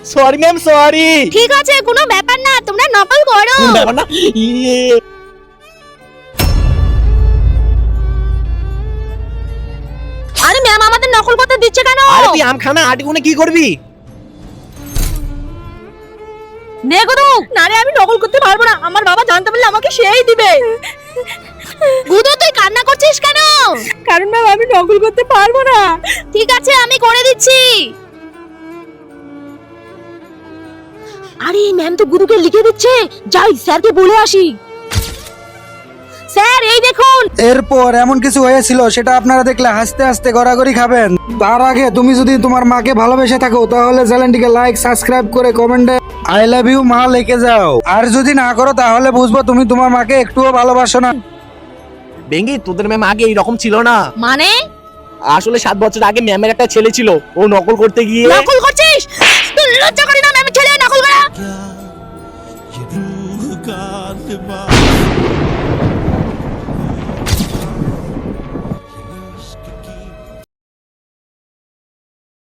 Sorry ma'am sorry. ঠিক আছে, কোনো ব্যাপার না, তোমরা নকল করো। ব্যাপার না। আরে ম্যাম আমাদের নকল করতে দিচ্ছে কেন? আরে তুই আমখানা আটগুনে কি করবি? নে গুদু। না রে, আমি নকল করতে পারবো না, আমার বাবা জানতে পারলে আমাকে সেই দিবে। গুদু তুই কান্না করছিস কেন? কারণ ম্যাম আমি নকল করতে পারবো না। ঠিক আছে, আমি করে দিচ্ছি। আরে ম্যাম তো গুদুকে লিখে দিচ্ছে, যাই স্যারকে বলে আসি। স্যার এই দেখুন। এরপর এমন কিছু হয়েছিল সেটা আপনারা দেখলে হাসতে হাসতে গড়াগড়ি খাবেন। তার আগে তুমি যদি তোমার মাকে ভালোবেসে থাকো তাহলে চ্যানেলটিকে লাইক সাবস্ক্রাইব করে কমেন্টে আই লাভ ইউ মা লিখে যাও। আর যদি না করো তাহলে বুঝবো তুমি তোমার মাকে একটুও ভালোবাসো না। বেঙ্গি তোদের ম্যাম আগে এইরকম ছিল না। মানে আসলে 7 বছর আগে ম্যামের একটা ছেলে ছিল, ও নকল করতে গিয়ে। নকল করছিস? তুই লজ্জা করি না ম্যামের ছেলে নকল করা? ये रूह का लिबास